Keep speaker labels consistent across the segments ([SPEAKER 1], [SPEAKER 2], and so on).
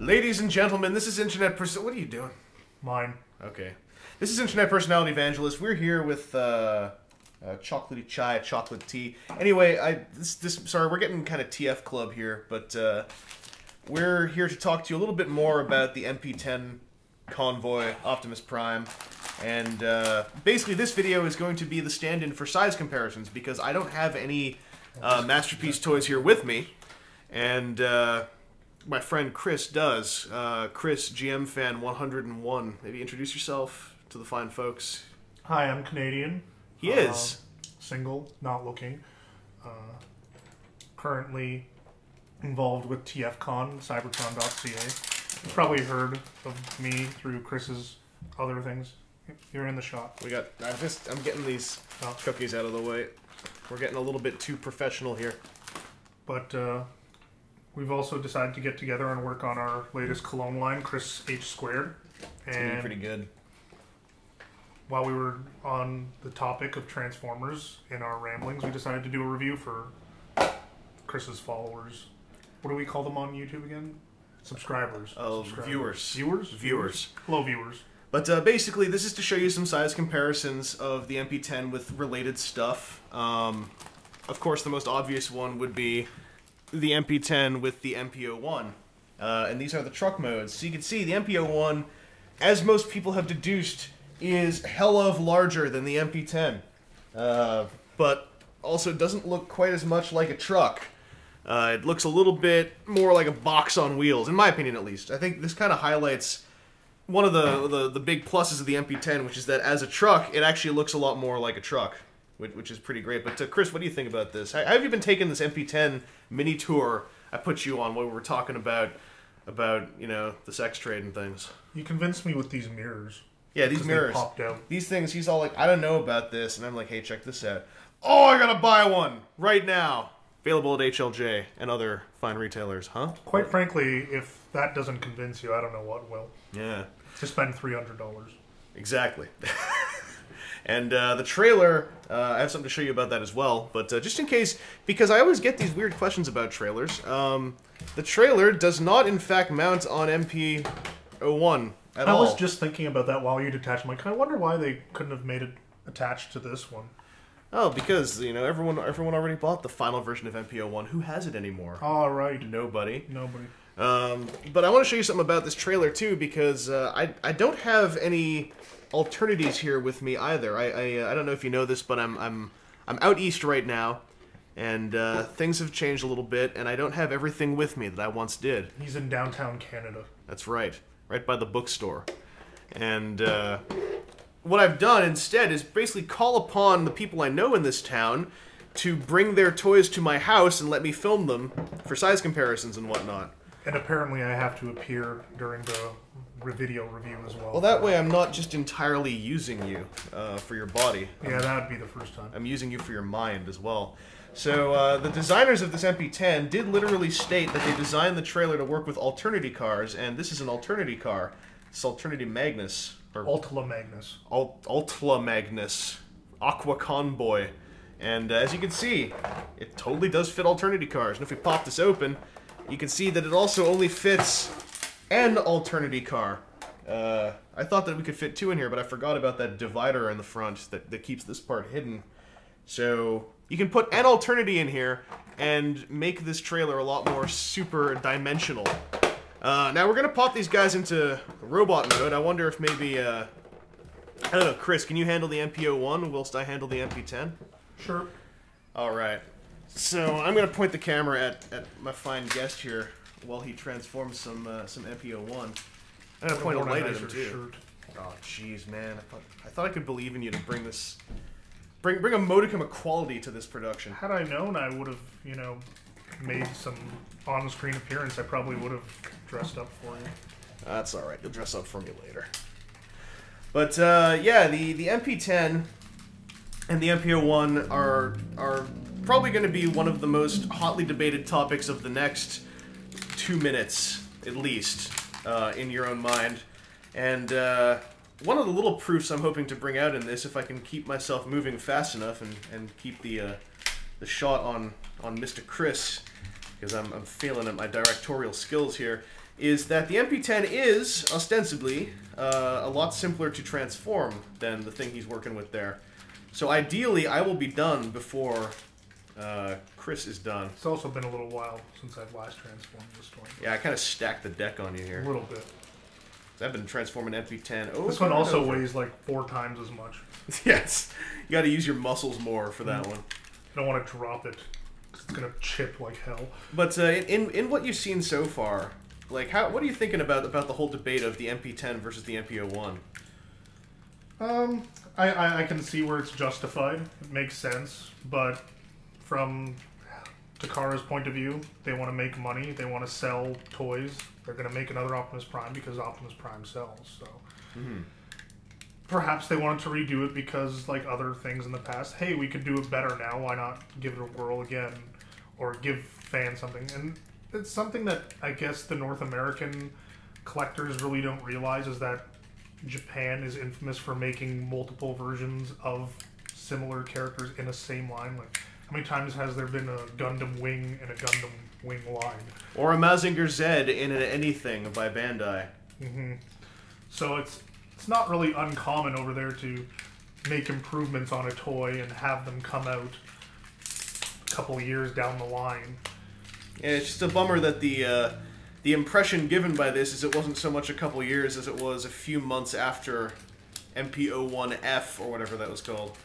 [SPEAKER 1] Ladies and gentlemen, this is Internet What are you doing?
[SPEAKER 2] Mine.
[SPEAKER 1] Okay. This is Internet Personality Vangelus. We're here with chocolatey chai, chocolate tea. Anyway, sorry, we're getting kind of TF club here, but we're here to talk to you a little bit more about the MP10 Convoy Optimus Prime. And basically this video is going to be the stand-in for size comparisons because I don't have any Masterpiece toys here with me. And my friend Chris does. Chris, GM Fan 101. Maybe introduce yourself to the fine folks.
[SPEAKER 2] Hi, I'm Canadian.
[SPEAKER 1] He is.
[SPEAKER 2] Single, not looking. Currently involved with TFCon, cybertron.ca. You've probably heard of me through Chris's other things. You're in the shop.
[SPEAKER 1] I'm getting these cookies out of the way. We're getting a little bit too professional here.
[SPEAKER 2] But we've also decided to get together and work on our latest cologne line, C2H2.
[SPEAKER 1] It's gonna be pretty good.
[SPEAKER 2] While we were on the topic of Transformers in our ramblings, we decided to do a review for Chris's followers. What do we call them on YouTube again? Subscribers.
[SPEAKER 1] Oh, viewers.
[SPEAKER 2] Viewers?
[SPEAKER 1] Viewers.
[SPEAKER 2] Hello, viewers.
[SPEAKER 1] But basically, this is to show you some size comparisons of the MP10 with related stuff. Of course, the most obvious one would be the MP10 with the MP01. And these are the truck modes. So you can see the MP01, as most people have deduced, is hell of larger than the MP10. But also doesn't look quite as much like a truck. It looks a little bit more like a box on wheels, in my opinion at least. I think this kind of highlights one of the big pluses of the MP10, which is that as a truck, it actually looks a lot more like a truck, which is pretty great. But Chris, what do you think about this? How have you been taking this MP10 mini tour I put you on when we were talking about you know, the sex trade and things?
[SPEAKER 2] You convinced me with these mirrors.
[SPEAKER 1] Yeah, these mirrors.
[SPEAKER 2] They popped out.
[SPEAKER 1] These things, he's all like, I don't know about this. And I'm like, hey, check this out. Oh, I gotta buy one right now. Available at HLJ and other fine retailers, huh?
[SPEAKER 2] Quite frankly, if that doesn't convince you, I don't know what will.
[SPEAKER 1] Yeah.
[SPEAKER 2] To spend $300.
[SPEAKER 1] Exactly. And the trailer, I have something to show you about that as well. But just in case, because I always get these weird questions about trailers, the trailer does not, in fact, mount on MP01 at all.
[SPEAKER 2] I was just thinking about that while you detached. I'm like, I wonder why they couldn't have made it attached to this one.
[SPEAKER 1] Oh, because, you know, everyone already bought the final version of MP01. Who has it anymore?
[SPEAKER 2] All right.
[SPEAKER 1] Nobody.
[SPEAKER 2] Nobody.
[SPEAKER 1] But I want to show you something about this trailer, too, because I don't have any alternatives here with me either. I don't know if you know this, but I'm out east right now, and things have changed a little bit, and I don't have everything with me that I once did.
[SPEAKER 2] He's in downtown Canada.
[SPEAKER 1] That's right. Right by the bookstore. And what I've done instead is basically call upon the people I know in this town to bring their toys to my house and let me film them for size comparisons and whatnot.
[SPEAKER 2] And apparently I have to appear during the video review as well.
[SPEAKER 1] Well, that way I'm not just entirely using you for your body.
[SPEAKER 2] Yeah, that would be the first time.
[SPEAKER 1] I'm using you for your mind as well. So the designers of this MP10 did literally state that they designed the trailer to work with Alternity cars, and this is an Alternity car. It's Alternity Magnus. Or
[SPEAKER 2] Ultra Magnus.
[SPEAKER 1] Ultra Magnus. Aqua Convoy. And as you can see, it totally does fit Alternity cars. And if we pop this open, you can see that it also only fits an Alternity car. I thought that we could fit two in here, but I forgot about that divider in the front that keeps this part hidden. So you can put an Alternity in here and make this trailer a lot more super dimensional. Now we're going to pop these guys into robot mode. I wonder if maybe, I don't know, Chris, can you handle the MP01 whilst I handle the MP10?
[SPEAKER 2] Sure.
[SPEAKER 1] Alright. So I'm going to point the camera at my fine guest here while he transforms some MP01. I'm going to point a light at him too.
[SPEAKER 2] Shirt.
[SPEAKER 1] Oh jeez, man. I thought I could believe in you to bring this... Bring a modicum of quality to this production.
[SPEAKER 2] Had I known, I would have, you know, made some on-screen appearance. I probably would have dressed up for you.
[SPEAKER 1] That's alright. You'll dress up for me later. But, yeah, the MP10 and the MP01 are probably going to be one of the most hotly debated topics of the next 2 minutes, at least, in your own mind. And, one of the little proofs I'm hoping to bring out in this, if I can keep myself moving fast enough and keep the shot on Mr. Chris, because I'm failing at my directorial skills here, is that the MP10 is, ostensibly, a lot simpler to transform than the thing he's working with there. So ideally, I will be done before Chris is done.
[SPEAKER 2] It's also been a little while since I've last transformed this toy.
[SPEAKER 1] Yeah, I kind of stacked the deck on you here.
[SPEAKER 2] A little bit.
[SPEAKER 1] I've been transforming MP10 over.
[SPEAKER 2] This one also weighs like 4 times as much.
[SPEAKER 1] Yes, you got to use your muscles more for that one.
[SPEAKER 2] I don't want to drop it because it's gonna chip like hell.
[SPEAKER 1] But in what you've seen so far, like what are you thinking about the whole debate of the MP10 versus the MP01?
[SPEAKER 2] I can see where it's justified. It makes sense, but from Takara's point of view, they want to make money. They want to sell toys. They're going to make another Optimus Prime because Optimus Prime sells. So perhaps they wanted to redo it because, like other things in the past, hey, we could do it better now. Why not give it a whirl again, or give fans something? And it's something that I guess the North American collectors really don't realize is that Japan is infamous for making multiple versions of similar characters in a same line. Like, how many times has there been a Gundam Wing and a Gundam Wing line?
[SPEAKER 1] Or a Mazinger Z in an anything by Bandai.
[SPEAKER 2] So it's not really uncommon over there to make improvements on a toy and have them come out a couple of years down the line.
[SPEAKER 1] Yeah, it's just a bummer that the impression given by this is it wasn't so much a couple years as it was a few months after MP01F or whatever that was called.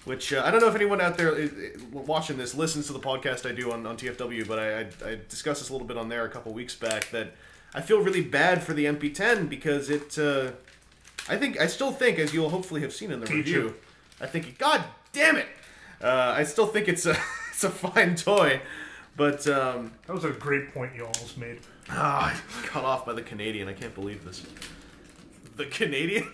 [SPEAKER 1] Which, I don't know if anyone out there watching this listens to the podcast I do on TFW, but I discussed this a little bit on there a couple weeks back, that I feel really bad for the MP10 because it, I still think, as you'll hopefully have seen in the review, I think, God damn it! I still think it's a fine toy, but... that
[SPEAKER 2] was a great point you almost made.
[SPEAKER 1] I cut off by the Canadian, I can't believe this. The Canadian?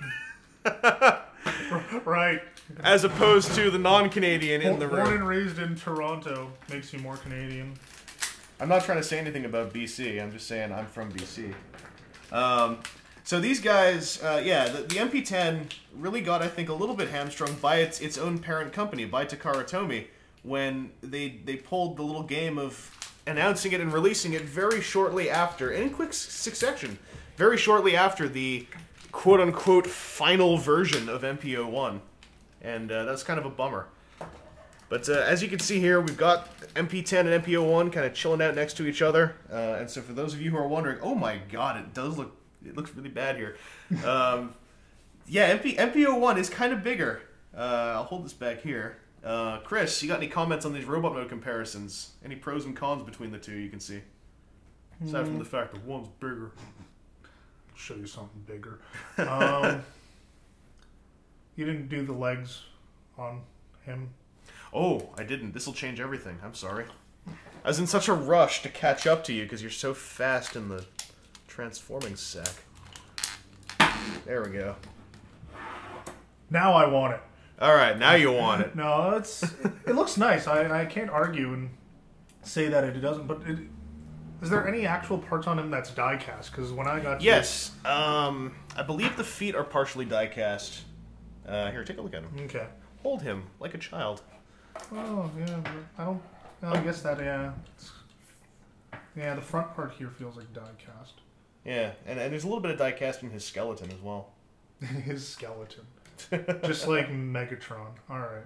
[SPEAKER 2] Right.
[SPEAKER 1] As opposed to the non-Canadian in the room.
[SPEAKER 2] Born and raised in Toronto makes you more Canadian.
[SPEAKER 1] I'm not trying to say anything about BC. I'm just saying I'm from BC. So these guys, yeah, the MP10 really got, I think, a little bit hamstrung by its own parent company, by Takara Tomy, when they pulled the little game of announcing it and releasing it very shortly after, in quick succession, very shortly after the quote-unquote final version of MP01. And that's kind of a bummer. But as you can see here, we've got MP10 and MP01 kind of chilling out next to each other. And so for those of you who are wondering, oh my god, it looks really bad here. Yeah, MP01 is kind of bigger. I'll hold this back here. Chris, you got any comments on these robot mode comparisons? Any pros and cons between the two you can see? Aside from the fact that one's bigger.
[SPEAKER 2] I'll show you something bigger. You didn't do the legs on him.
[SPEAKER 1] Oh, I didn't. This'll change everything. I'm sorry. I was in such a rush to catch up to you because you're so fast in the transforming sack. There we go.
[SPEAKER 2] Now I want it.
[SPEAKER 1] Alright, now you want it.
[SPEAKER 2] No, it looks nice. I can't argue and say that it doesn't, but is there any actual parts on him that's die-cast? Because when I got
[SPEAKER 1] Yes. I believe the feet are partially die-cast. Here, take a look at him.
[SPEAKER 2] Okay.
[SPEAKER 1] Hold him like a child.
[SPEAKER 2] Oh, yeah. I don't... I guess that, yeah. Yeah, the front part here feels like die-cast.
[SPEAKER 1] Yeah, and there's a little bit of die-cast in his skeleton as well.
[SPEAKER 2] His skeleton. Just like Megatron. Alright.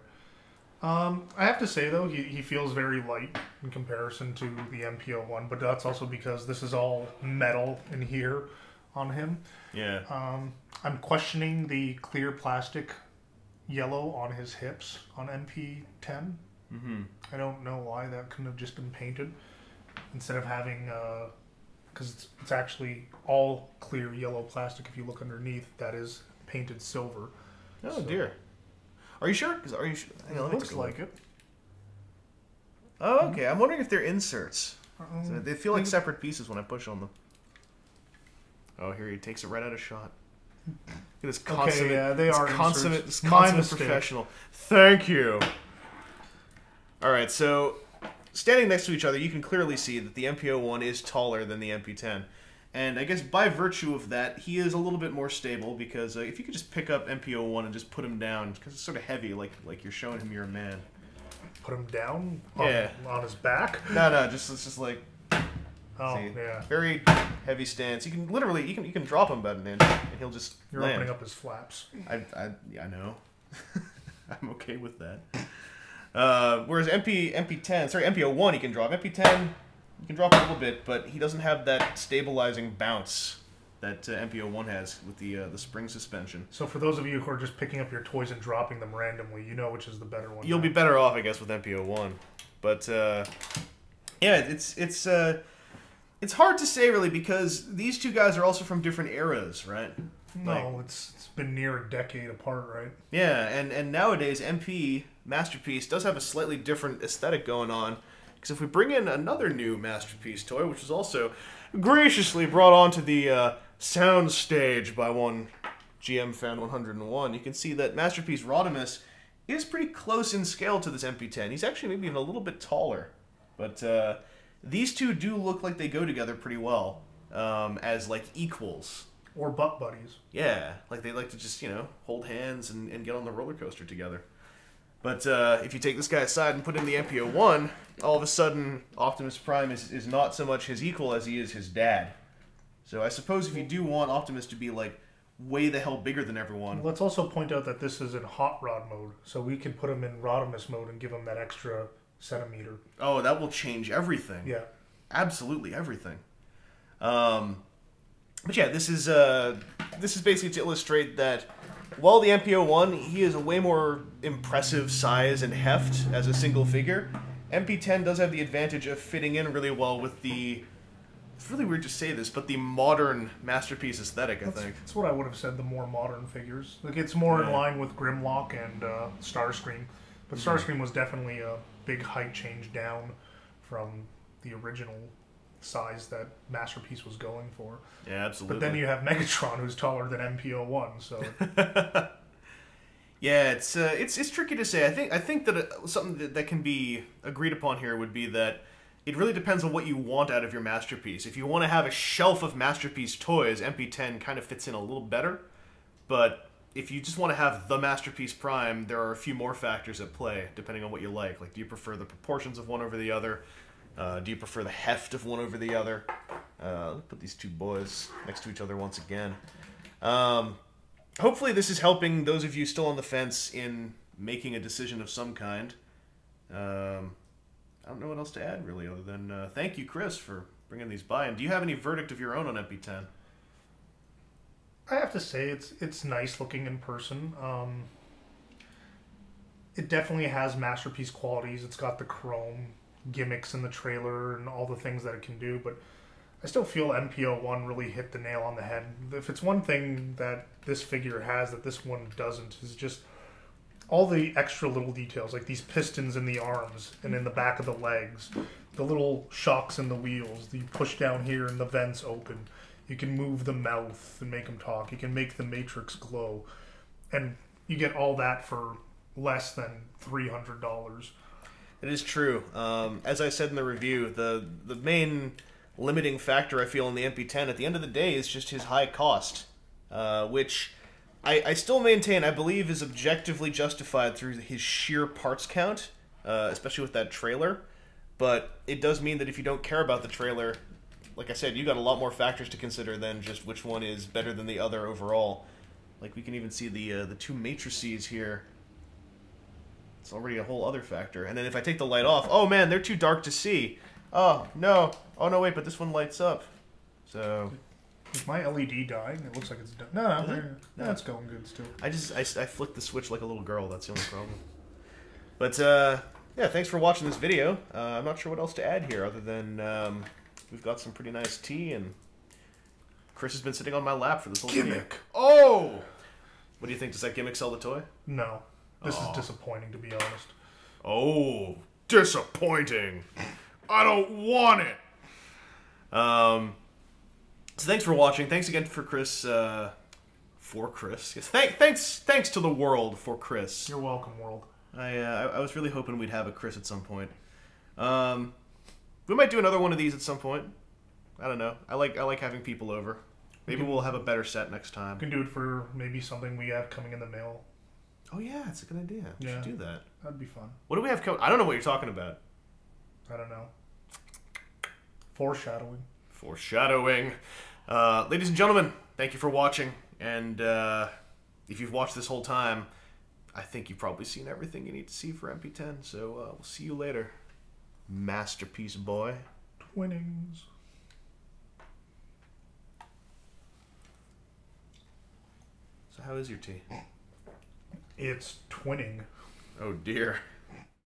[SPEAKER 2] I have to say, though, he feels very light in comparison to the MP01, but that's also because this is all metal in here on him.
[SPEAKER 1] Yeah.
[SPEAKER 2] I'm questioning the clear plastic yellow on his hips on MP10. I don't know why that couldn't have just been painted instead of having... because it's actually all clear yellow plastic. If you look underneath, that is painted silver.
[SPEAKER 1] Oh, dear. Are you sure? Are you sure?
[SPEAKER 2] It looks like it.
[SPEAKER 1] Oh, okay. I'm wondering if they're inserts. So they feel like separate pieces when I push on them. Oh, here he takes it right out of shot. Look at this consummate,
[SPEAKER 2] okay, yeah, they are
[SPEAKER 1] consummate
[SPEAKER 2] mistake.
[SPEAKER 1] professional. Thank you. All right, so standing next to each other, you can clearly see that the MP01 is taller than the MP10. And I guess by virtue of that, he is a little bit more stable because if you could just pick up MP01 and just put him down, because it's sort of heavy, like you're showing him you're a man.
[SPEAKER 2] Put him down?
[SPEAKER 1] Yeah.
[SPEAKER 2] On his back?
[SPEAKER 1] No, it's just like...
[SPEAKER 2] Oh,
[SPEAKER 1] See?
[SPEAKER 2] yeah.
[SPEAKER 1] Very heavy stance. You can literally, you can drop him about an inch, and he'll just
[SPEAKER 2] You're
[SPEAKER 1] land.
[SPEAKER 2] opening up his flaps.
[SPEAKER 1] Yeah, I know. I'm okay with that. Whereas MP01 he can drop. MP10 you can drop a little bit, but he doesn't have that stabilizing bounce that MP01 has with the spring suspension.
[SPEAKER 2] So for those of you who are just picking up your toys and dropping them randomly, you know which is the better one.
[SPEAKER 1] You'll be better off, I guess, with MP01. But yeah, it's hard to say really because these two guys are also from different eras, right?
[SPEAKER 2] No, it's been near a decade apart, right?
[SPEAKER 1] Yeah, and nowadays MP Masterpiece does have a slightly different aesthetic going on. Because if we bring in another new Masterpiece toy, which was also graciously brought onto the sound stage by one GM Fan 101, you can see that Masterpiece Rodimus is pretty close in scale to this MP10. He's actually maybe even a little bit taller. But these two do look like they go together pretty well as like equals.
[SPEAKER 2] Or butt buddies.
[SPEAKER 1] Yeah, like they like to just, you know, hold hands and get on the roller coaster together. But if you take this guy aside and put in the MP01, all of a sudden Optimus Prime is not so much his equal as he is his dad. So I suppose if you do want Optimus to be like way the hell bigger than everyone.
[SPEAKER 2] Let's also point out that this is in hot rod mode, so we can put him in Rodimus mode and give him that extra centimeter.
[SPEAKER 1] Oh, that will change everything.
[SPEAKER 2] Yeah.
[SPEAKER 1] Absolutely everything. But yeah, this is basically to illustrate that while the MP01, he is a way more impressive size and heft as a single figure, MP10 does have the advantage of fitting in really well with the, it's really weird to say this, but the modern Masterpiece aesthetic, I think.
[SPEAKER 2] That's what I would have said, the more modern figures. Like, it's more in line with Grimlock and Starscream. But Starscream was definitely a big height change down from the original size that Masterpiece was going for.
[SPEAKER 1] Yeah, absolutely.
[SPEAKER 2] But then you have Megatron, who's taller than MP01, so...
[SPEAKER 1] Yeah, it's tricky to say. I think that something that can be agreed upon here would be that it really depends on what you want out of your Masterpiece. If you want to have a shelf of Masterpiece toys, MP10 kind of fits in a little better. But if you just want to have the Masterpiece Prime, there are a few more factors at play, depending on what you like. Like, do you prefer the proportions of one over the other? Do you prefer the heft of one over the other? Let's put these two boys next to each other once again. Hopefully this is helping those of you still on the fence in making a decision of some kind. I don't know what else to add, really, other than thank you, Chris, for bringing these by. And do you have any verdict of your own on MP10?
[SPEAKER 2] I have to say, it's nice looking in person. It definitely has Masterpiece qualities. It's got the chrome gimmicks in the trailer and all the things that it can do, but I still feel MP01 really hit the nail on the head. If it's one thing that this figure has that this one doesn't, is just all the extra little details, like these pistons in the arms and in the back of the legs, the little shocks in the wheels, the push down here and the vents open. You can move the mouth and make them talk. You can make the Matrix glow. And you get all that for less than $300.
[SPEAKER 1] It is true. As I said in the review, the main limiting factor I feel in the MP10 at the end of the day is just his high cost, which I still maintain I believe is objectively justified through his sheer parts count, especially with that trailer. But it does mean that if you don't care about the trailer, like I said, you got a lot more factors to consider than just which one is better than the other overall. Like we can even see the two matrices here. It's already a whole other factor. And then if I take the light off, oh man, they're too dark to see. Oh, no. Oh, no, wait, but this one lights up. So...
[SPEAKER 2] Is my LED dying? It looks like it's done. No, it's going good still.
[SPEAKER 1] I flicked the switch like a little girl. That's the only problem. But, yeah, thanks for watching this video. I'm not sure what else to add here other than we've got some pretty nice tea, and Chris has been sitting on my lap for this whole video. Oh! What do you think? Does that gimmick sell the toy?
[SPEAKER 2] No. This is disappointing, to be honest.
[SPEAKER 1] Oh, disappointing. I don't want it. So thanks for watching. Thanks again for Chris. For Chris. Yes. Thanks to the world for Chris.
[SPEAKER 2] You're welcome, world.
[SPEAKER 1] I was really hoping we'd have a Chris at some point. We might do another one of these at some point. I don't know. I like having people over. Maybe we'll have a better set next time.
[SPEAKER 2] We can do it for maybe something we have coming in the mail.
[SPEAKER 1] Oh yeah, it's a good idea. We should do that.
[SPEAKER 2] That'd be fun.
[SPEAKER 1] What do we have coming? I don't know what you're talking about.
[SPEAKER 2] I don't know. Foreshadowing.
[SPEAKER 1] Foreshadowing. Ladies and gentlemen, thank you for watching. And if you've watched this whole time, I think you've probably seen everything you need to see for MP10. So we'll see you later. Masterpiece boy.
[SPEAKER 2] Twinnings.
[SPEAKER 1] So how is your tea?
[SPEAKER 2] It's twinning.
[SPEAKER 1] Oh dear.